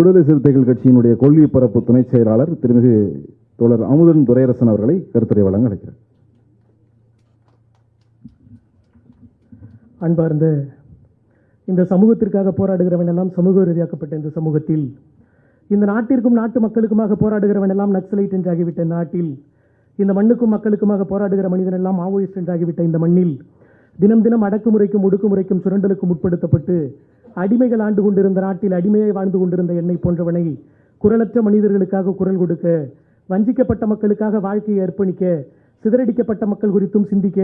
விடுதலை சிறுத்தைகள் கட்சியினுடைய கொள்கை பரப்பு துணை செயலாளர் திருமிகு தோழர் அமுதன் துரையரசன் அவர்களை கருத்துரை வழங்க அழைக்கிறேன். அன்பார்ந்த இந்த சமூகத்திற்காக போராடுகிறவன் எல்லாம் சமூக ரீதியாக்கப்பட்ட இந்த சமூகத்தில், இந்த நாட்டிற்கும் நாட்டு மக்களுக்குமாக போராடுகிறவன் எல்லாம் நக்சலைட் என்றாகிவிட்ட நாட்டில், இந்த மண்ணுக்கும் மக்களுக்குமாக போராடுகிற மனிதன் எல்லாம் மாவோயிஸ்ட் என்றாகிவிட்ட இந்த மண்ணில், தினம் தினம் அடக்குமுறைக்கும் ஒடுக்குமுறைக்கும் சுரண்டலுக்கும் உட்படுத்தப்பட்டு அடிமைகள் ஆண்டு கொண்டிருந்த நாட்டில் அடிமையை வாழ்ந்து கொண்டிருந்த என்னை போன்றவனை குரலற்ற மனிதர்களுக்காக குரல் கொடுக்க, வஞ்சிக்கப்பட்ட மக்களுக்காக வாழ்க்கையை அர்ப்பணிக்க, சிதறடிக்கப்பட்ட மக்கள் குறித்தும் சிந்திக்க,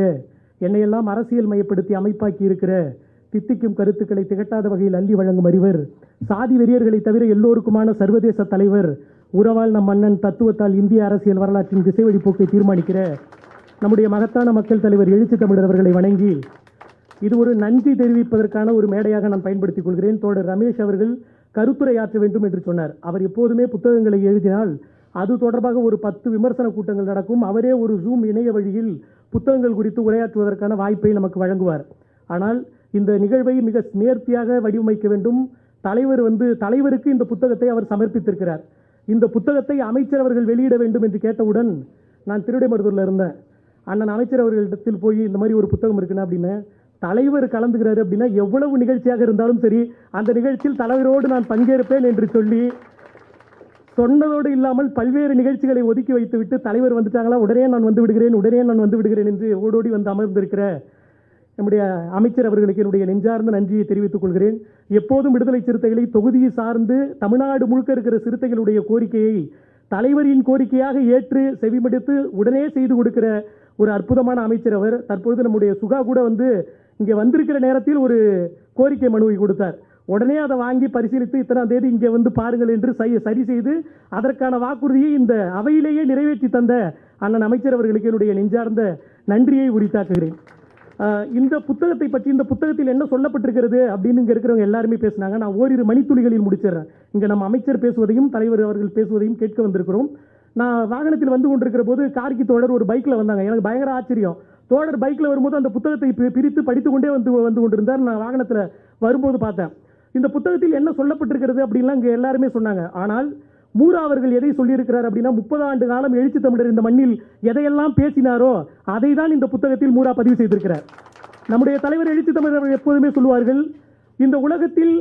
என்னையெல்லாம் அரசியல் மயப்படுத்தி அமைப்பாக்கி இருக்கிற தித்திக்கும் கருத்துக்களை திகட்டாத வகையில் அள்ளி வழங்கும் அறிவர், சாதி வெறியர்களை தவிர எல்லோருக்குமான சர்வதேச தலைவர், உறவால் நம் மன்னன், தத்துவத்தால் இந்திய அரசியல் வரலாற்றின் திசைவழி போக்கை தீர்மானிக்கிற நம்முடைய மகத்தான மக்கள் தலைவர் எழுச்சி தமிழர் அவர்களை வணங்கி, இது ஒரு நன்றி தெரிவிப்பதற்கான ஒரு மேடையாக நான் பயன்படுத்திக் கொள்கிறேன். தோழர் ரமேஷ் அவர்கள் கருத்துரையாற்ற வேண்டும் என்று சொன்னார். அவர் எப்போதுமே புத்தகங்களை எழுதினால் அது தொடர்பாக ஒரு 10 விமர்சன கூட்டங்கள் நடக்கும். அவரே ஒரு ஜூம் இணைய வழியில் புத்தகங்கள் குறித்து உரையாற்றுவதற்கான வாய்ப்பை நமக்கு வழங்குவார். ஆனால் இந்த நிகழ்வை மிக நேர்த்தியாக வடிவமைக்க வேண்டும். தலைவருக்கு இந்த புத்தகத்தை அவர் சமர்ப்பித்திருக்கிறார். இந்த புத்தகத்தை அமைச்சர் அவர்கள் வெளியிட வேண்டும் என்று கேட்டவுடன் நான் திருவிடைமருதூரில் இருந்தேன். அண்ணன் அமைச்சர் அவர்களிடத்தில் போய் இந்த மாதிரி ஒரு புத்தகம் இருக்குன்னா அப்படின்னு, தலைவர் கலந்துகிறாரு அப்படின்னா எவ்வளவு நிகழ்ச்சியாக இருந்தாலும் சரி அந்த நிகழ்ச்சியில் தலைவரோடு நான் பங்கேற்பேன் என்று சொல்லி சொன்னதோடு இல்லாமல் பல்வேறு நிகழ்ச்சிகளை ஒதுக்கி வைத்துவிட்டு தலைவர் வந்துட்டாங்களா உடனே நான் வந்து விடுகிறேன் என்று ஓடோடி வந்து அமர்ந்திருக்கிற நம்முடைய அமைச்சர் அவர்களுக்கு என்னுடைய நெஞ்சார்ந்த நன்றியை தெரிவித்துக் கொள்கிறேன். எப்போதும் விடுதலை சிறுத்தைகளை தொகுதியை சார்ந்து தமிழ்நாடு முழுக்க இருக்கிற சிறுத்தைகளுடைய கோரிக்கையை தலைவரின் கோரிக்கையாக ஏற்று செவிமடுத்து உடனே செய்து கொடுக்கிற ஒரு அற்புதமான அமைச்சர் அவர். தற்பொழுது நம்முடைய சுகா கூட இங்கே வந்திருக்கிற நேரத்தில் ஒரு கோரிக்கை மனுவை கொடுத்தார். உடனே அதை வாங்கி பரிசீலித்து இத்தனாம் தேதி இங்கே பாருங்கள் என்று சரி செய்து அதற்கான வாக்குறுதியை இந்த அவையிலேயே நிறைவேற்றி தந்த அண்ணன் அமைச்சர் அவர்களுக்கு என்னுடைய நெஞ்சார்ந்த நன்றியை உரித்தாக்குகிறேன். இந்த புத்தகத்தை பற்றி, இந்த புத்தகத்தில் என்ன சொல்லப்பட்டிருக்கிறது அப்படின்னு இங்கே இருக்கிறவங்க எல்லாருமே பேசினாங்க. நான் ஓரிரு மணித்துளிகளில் முடிச்சிடறேன். இங்கே நம்ம அமைச்சர் பேசுவதையும் தலைவர் அவர்கள் பேசுவதையும் கேட்க வந்திருக்கிறோம். நான் வாகனத்தில் வந்து கொண்டிருக்கிற போது கார்கி தோழர் ஒரு பைக்கில் வந்தாங்க. எனக்கு பயங்கர ஆச்சரியம். தோழர் பைக்கில் வரும்போது அந்த புத்தகத்தை பிரித்து படித்து கொண்டே வந்து கொண்டிருந்தார். நான் வாகனத்தில் வரும்போது பார்த்தேன். இந்த புத்தகத்தில் என்ன சொல்லப்பட்டிருக்கிறது அப்படின்லாம் இங்கே எல்லாருமே சொன்னாங்க. ஆனால் மூரா அவர்கள் எதை சொல்லியிருக்கிறார் அப்படின்னா, 30 ஆண்டு காலம் எழுச்சி தமிழர் இந்த மண்ணில் எதையெல்லாம் பேசினாரோ அதை தான் இந்த புத்தகத்தில் மூரா பதிவு செய்திருக்கிறார். நம்முடைய தலைவர் எழுச்சி தமிழர் அவர்கள் எப்போதுமே சொல்லுவார்கள், இந்த உலகத்தில்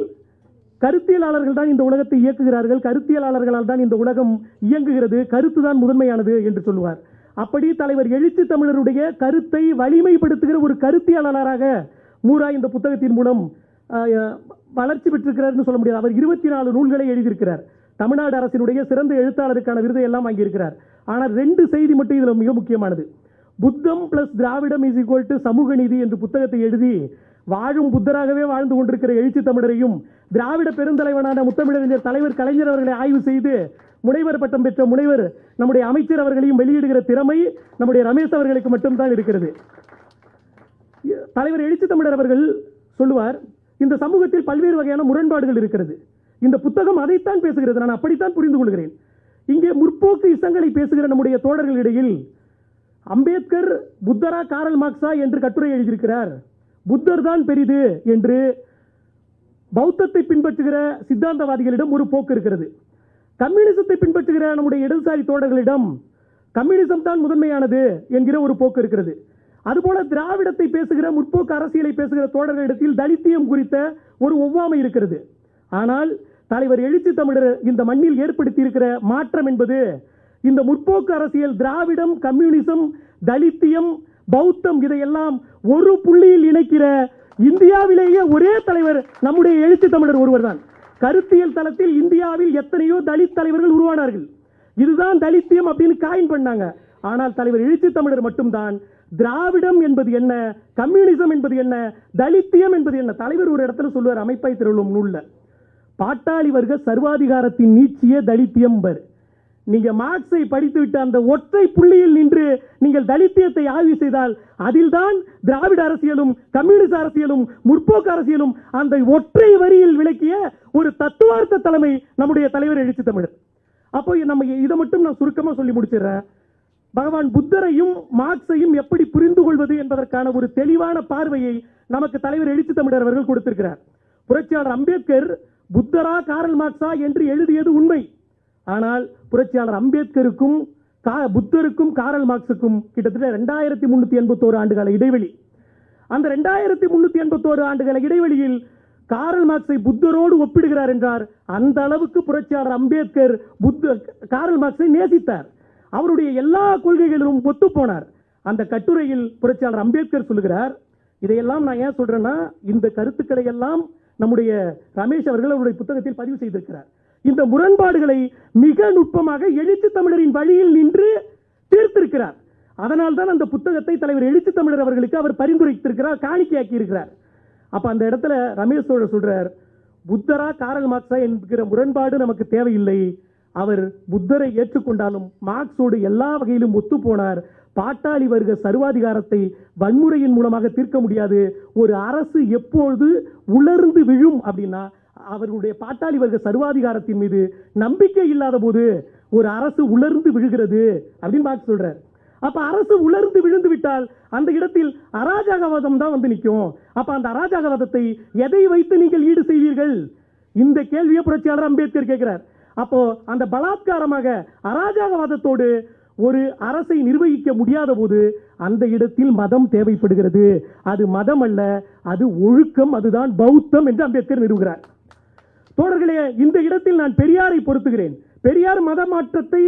கருத்தியலாளர்கள் தான் இந்த உலகத்தை இயக்குகிறார்கள், கருத்தியலாளர்களால் தான் இந்த உலகம் இயங்குகிறது, கருத்து தான் முதன்மையானது என்று சொல்லுவார். அப்படி தலைவர் எழுச்சி தமிழருடைய கருத்தை வலிமைப்படுத்துகிற ஒரு கருத்தியலாளராக மூரா இந்த புத்தகத்தின் மூலம் வளர்ச்சி பெற்றிருக்கிறார் சொல்ல முடியாது. அவர் 24 நூல்களை எழுதியிருக்கிறார். தமிழ்நாடு அரசினுடைய சிறந்த எழுத்தாளருக்கான விருதை எல்லாம் வாங்கியிருக்கிறார். ஆனால் 2 செய்தி மட்டும் இதில் மிக முக்கியமானது. புத்தம் பிளஸ் திராவிடம் இஸ் ஈக்குவல் டு சமூக நீதி என்று புத்தகத்தை எழுதி வாழும் புத்தராகவே வாழ்ந்து கொண்டிருக்கிற எழுச்சி தமிழரையும், திராவிட பெருந்தலைவனான முத்தமிழறிஞர் தலைவர் கலைஞர் அவர்களை ஆய்வு செய்து முனைவர் பட்டம் பெற்ற முனைவர் நம்முடைய அமைச்சர் அவர்களையும் வெளியிடுகிற திறமை நம்முடைய ரமேஷ் அவர்களுக்கு மட்டும்தான் இருக்கிறது. தலைவர் எழுச்சி தமிழர் அவர்கள் சொல்லுவார், இந்த சமூகத்தில் பல்வேறு வகையான முரண்பாடுகள் இருக்கிறது. இந்த புத்தகம் அதைத்தான் பேசுகிறது. நான் அப்படித்தான் புரிந்து கொள்கிறேன். இங்கே முற்போக்கு இசங்களை பேசுகிற நம்முடைய தோழர்களிடையில் அம்பேத்கர் புத்தரா காரல் மார்க்ஸா என்று கட்டுரை எழுதியிருக்கிறார். புத்தர் தான் பெரிது என்று பௌத்தத்தை பின்பற்றுகிற சித்தாந்தவாதிகளிடம் ஒரு போக்கு இருக்கிறது. கம்யூனிசத்தை பின்பற்றுகிற நம்முடைய இடதுசாரி தோழர்களிடம் கம்யூனிசம் தான் முதன்மையானது என்கிற ஒரு போக்கு இருக்கிறது. அதுபோல திராவிடத்தை பேசுகிற முற்போக்கு அரசியலை பேசுகிற தோழர்களிடத்தில் தலித்தியம் குறித்த ஒரு ஒவ்வாமை இருக்கிறது. ஆனால் தலைவர் எழுச்சி தமிழர் இந்த மண்ணில் ஏற்படுத்தி இருக்கிற மாற்றம் என்பது, இந்த முற்போக்கு அரசியல் திராவிடம், கம்யூனிசம், தலித்தியம், பௌத்தம் இதையெல்லாம் ஒரு புள்ளியில் இணைக்கிற இந்தியாவிலேயே ஒரே தலைவர் நம்முடைய எழுச்சி தமிழர் ஒருவர் தான். கருத்தியல் தளத்தில் இந்தியாவில் எத்தனையோ தலித் தலைவர்கள் உருவானார்கள். இதுதான் தலித்தியம் அப்படின்னு காயின் பண்ணாங்க. ஆனால் தலைவர் எழுச்சி தமிழர் மட்டும்தான் திராவிடம் என்பது என்ன, கம்யூனிசம் என்பது என்ன, தலித்தியம் என்பது என்ன. தலைவர் ஒரு இடத்துல சொல்லுவார், அமைப்பாய் திருவள்ளுவம் நூல்ல, பாட்டாளி வர்க்க சர்வாதிகாரத்தின் நீட்சியே தலித்தியம். நீங்க மார்க்ஸை படித்துவிட்டு அந்த ஒற்றை புள்ளியில் நின்று நீங்கள் தலித்தியத்தை ஆய்வு செய்தால் அதில்தான் திராவிட அரசியலும் கம்யூனிஸ்ட் அரசியலும் முற்போக்கு அரசியலும் அந்த ஒற்றை வரியில் விளக்கிய ஒரு தத்துவார்த்த தலைமை நம்முடைய தலைவர் எழுச்சி தமிழர். அப்போ நம்ம இதை மட்டும் நான் சுருக்கமா சொல்லி முடிச்சிடுறேன். பகவான் புத்தரையும் மார்க்ஸையும் எப்படி புரிந்து கொள்வது என்பதற்கான ஒரு தெளிவான பார்வையை நமக்கு தலைவர் எழுச்சி தமிழர் அவர்கள் கொடுத்திருக்கிறார். புரட்சியாளர் அம்பேத்கர் புத்தரா காரல் மார்க்ஸா என்று எழுதியது உண்மை. ஆனால் புரட்சியாளர் அம்பேத்கருக்கும் புத்தருக்கும் காரல் மார்க்ஸுக்கும் கிட்டத்தட்ட 2381 ஆண்டுகால இடைவெளி. அந்த 2381 ஆண்டுகால இடைவெளியில் காரல் மார்க்ஸை புத்தரோடு ஒப்பிடுகிறார் என்றார். அந்த அளவுக்கு புரட்சியாளர் அம்பேத்கர் காரல் மார்க்ஸை நேசித்தார். அவருடைய எல்லா கொள்கைகளிலும் ஒத்து போனார். அந்த கட்டுரையில் புரட்சியாளர் அம்பேத்கர் சொல்லுகிறார், இதையெல்லாம் நான் ஏன் சொல்றேன்னா, இந்த கருத்துக்களை எல்லாம் நம்முடைய ரமேஷ் அவர்கள் அவருடைய புத்தகத்தில் பதிவு செய்திருக்கிறார். இந்த முரண்பாடுகளை மிக நுட்பமாக எழுச்சி தமிழரின் வழியில் நின்று தீர்த்திருக்கிறார். அதனால் தான் அந்த புத்தகத்தை தலைவர் எழுச்சி தமிழர் அவர்களுக்கு அவர் பரிந்துரைத்திருக்கிறார், காணிக்கையாக்கி இருக்கிறார். அப்ப அந்த இடத்துல ரமேஷ் சொல்றார், புத்தரா காரல் மார்க்ஸா என்கிற முரண்பாடு நமக்கு தேவையில்லை. அவர் புத்தரை ஏற்றுக்கொண்டாலும் மார்க்ஸோடு எல்லா வகையிலும் ஒத்து போனார். பாட்டாளி வர்க்க சர்வாதிகாரத்தை வன்முறையின் மூலமாக தீர்க்க முடியாது. ஒரு அரசு எப்பொழுது உலர்ந்து விழும் அப்படின்னா, அவர்களுடைய பாட்டாளி வர்க்க சர்வாதிகாரத்தின் மீது நம்பிக்கை இல்லாத போது ஒரு அரசு உலர்ந்து விழுகிறது அப்படின்னு மார்க்ஸ் சொல்றார். அப்ப அரசு உலர்ந்து விழுந்து விட்டால் அந்த இடத்தில் அராஜகவாதம் தான் வந்து நிற்கும். அப்ப அந்த அராஜகவாதத்தை எதை வைத்து நீங்கள் ஈடு செய்வீர்கள்? இந்த கேள்வியை புரட்சியாளர் அம்பேத்கர் கேட்கிறார். அப்போ அந்த பலாத்காரமாக அராஜகவாதத்தோடு ஒரு அரசை நிர்வகிக்க முடியாத போது அந்த இடத்தில் மதம் தேவைப்படுகிறது. அது மதம் அல்ல, அது ஒழுக்கம், அதுதான் பௌத்தம் என்று அம்பேத்கர் நிறுவுகிறார். தோழர்களே, இந்த இடத்தில் நான் பெரியாரை பொருத்துகிறேன். பெரியார் மத மாற்றத்தை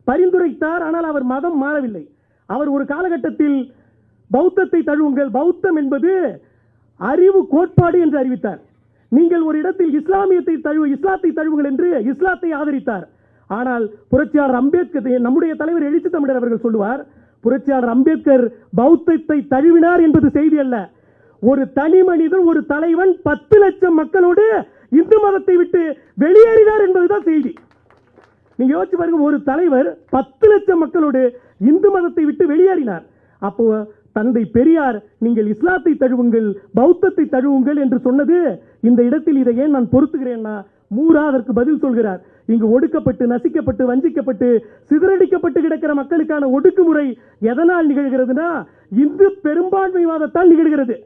பரிந்துரைத்தார், ஆனால் அவர் மதம் மாறவில்லை. அவர் ஒரு காலகட்டத்தில் பௌத்தத்தை தழுவுங்கள், பௌத்தம் என்பது அறிவு கோட்பாடு என்று அறிவித்தார். நீங்கள் ஒரு இடத்தில் இஸ்லாத்தை தழுவுங்கள் என்று இஸ்லாத்தை ஆதரித்தார். ஆனால் புரட்சியாளர் அம்பேத்கர், நம்முடைய தலைவர் எழுச்சி தமிழர் அவர்கள் சொல்லுவார், புரட்சியாளர் அம்பேத்கர் பௌத்தத்தை தழுவினார் என்பது செய்தி அல்ல. ஒரு தனி மனிதன், ஒரு தலைவன் 10 லட்சம் மக்களோடு இந்து மதத்தை விட்டு வெளியேறினார் என்பதுதான் செய்தி. நீங்க யோசிச்சு பாருங்க, ஒரு தலைவர் 10 லட்சம் மக்களோடு இந்து மதத்தை விட்டு வெளியேறினார். அப்போ தந்தை பெரியார் நீங்கள் இஸ்லாத்தை தழுவுங்கள், பௌத்தத்தை தழுவுங்கள் என்று சொன்னது இந்த இடத்தில் இதை ஏன் நான் பொருத்துகிறேன்னா, மூரா அதற்கு பதில் சொல்கிறார். இங்கு ஒடுக்கப்பட்டு, நசிக்கப்பட்டு, வஞ்சிக்கப்பட்டு, சிதறடிக்கப்பட்டு கிடக்கிற மக்களுக்கான ஒடுக்குமுறை எதனால் நிகழ்கிறதுனா, இந்து பெரும்பான்மைவாதத்தால் நிகழ்கிறது.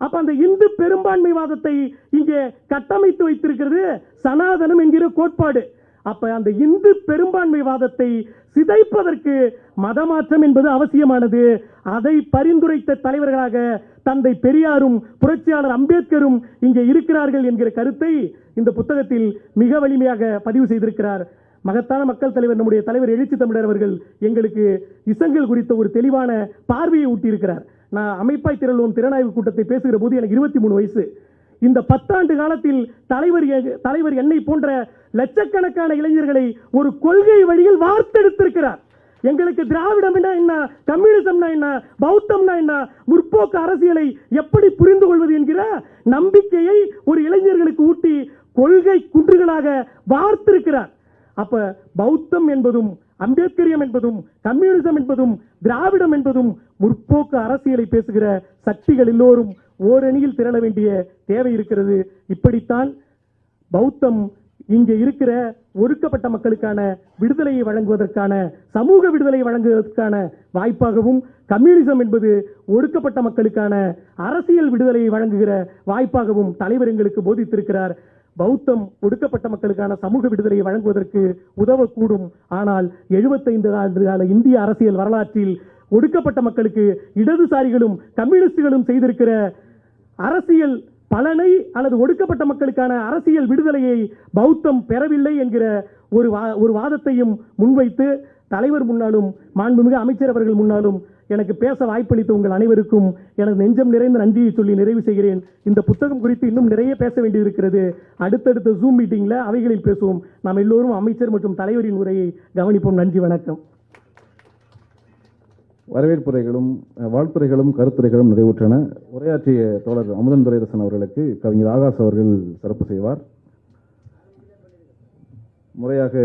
அப்ப அந்த இந்து பெரும்பான்மைவாதத்தை இங்கே கட்டமைத்து வைத்திருக்கிறது சனாதனம் என்கிற கோட்பாடு. அப்ப அந்த இந்து பெரும்பான்மைவாதத்தை சிதைப்பதற்கு மதமாற்றம் என்பது அவசியமானது. அதை பரிந்துரைத்த தலைவர்களாக தந்தை பெரியாரும் புரட்சியாளர் அம்பேத்கரும் இங்கே இருக்கிறார்கள் என்கிற கருத்தை இந்த புத்தகத்தில் மிக வலிமையாக பதிவு செய்திருக்கிறார். மகத்தான மக்கள் தலைவர் நம்முடைய தலைவர் எழுச்சி தமிழர் அவர்கள் எங்களுக்கு இசங்கள் குறித்த ஒரு தெளிவான பார்வையை ஊட்டியிருக்கிறார். நான் அமைப்பாய் திரளும் திறனாய்வு கூட்டத்தை பேசுகிற போது எனக்கு 23 வயசு. இந்த 10 ஆண்டு காலத்தில் தலைவர் என்னை போன்ற லட்சக்கணக்கான இளைஞர்களை ஒரு கொள்கை வழியில் வார்த்தெடுத்திருக்கிறார். எங்களுக்கு திராவிடம் என்ன, கம்யூனிசம்னா என்ன, பௌத்தம்னா என்ன, முற்போக்கு அரசியலை எப்படி புரிந்து கொள்வது என்கிற நம்பிக்கையை ஒரு இளைஞர்களுக்கு ஊட்டி கொள்கை குன்றுகளாக வார்த்திருக்கிறார். அப்ப பௌத்தம் என்பதும், அம்பேத்கரியம் என்பதும், கம்யூனிசம் என்பதும், திராவிடம் என்பதும் முற்போக்கு அரசியலை பேசுகிற சக்திகள் எல்லோரும் ஓரணியில் திரள வேண்டிய தேவை இருக்கிறது. இப்படித்தான் பௌத்தம் இங்கே இருக்கிற ஒடுக்கப்பட்ட மக்களுக்கான விடுதலையை வழங்குவதற்கான, சமூக விடுதலையை வழங்குவதற்கான வாய்ப்பாகவும், கம்யூனிசம் என்பது ஒடுக்கப்பட்ட மக்களுக்கான அரசியல் விடுதலையை வழங்குகிற வாய்ப்பாகவும் தலைவர் எங்களுக்கு போதித்திருக்கிறார். பௌத்தம் ஒடுக்கப்பட்ட மக்களுக்கான சமூக விடுதலையை வழங்குவதற்கு உதவக்கூடும். ஆனால் 75 ஆண்டு கால இந்திய அரசியல் வரலாற்றில் ஒடுக்கப்பட்ட மக்களுக்கு இடதுசாரிகளும் கம்யூனிஸ்டுகளும் செய்திருக்கிற அரசியல் பலனை அல்லது ஒடுக்கப்பட்ட மக்களுக்கான அரசியல் விடுதலையை பௌத்தம் பெறவில்லை என்கிற ஒரு வாதத்தையும் முன்வைத்து தலைவர் முன்னாலும் மாண்புமிகு அமைச்சர் அவர்கள் முன்னாலும் எனக்கு பேச வாய்ப்பளித்த உங்கள் அனைவருக்கும் எனது நெஞ்சம் நிறைந்த நன்றியை சொல்லி நிறைவு செய்கிறேன். இந்த புத்தகம் குறித்து இன்னும் நிறைய பேச வேண்டியிருக்கிறது. அடுத்தடுத்த ஜூம் மீட்டிங்ல அவைகளில் பேசுவோம். நாம் எல்லோரும் அமைச்சர் மற்றும் தலைவரின் உரையை கவனிப்போம். நன்றி, வணக்கம். வரவேற்புரைகளும் வாழ்த்துரைகளும் கருத்துரைகளும் நிறைவுற்றன. உரையாற்றிய தோழர் அமுதன் துரைரசன் அவர்களுக்கு கவிஞர் ஆகாஷ் அவர்கள் சிறப்பு செய்வார். முறையாக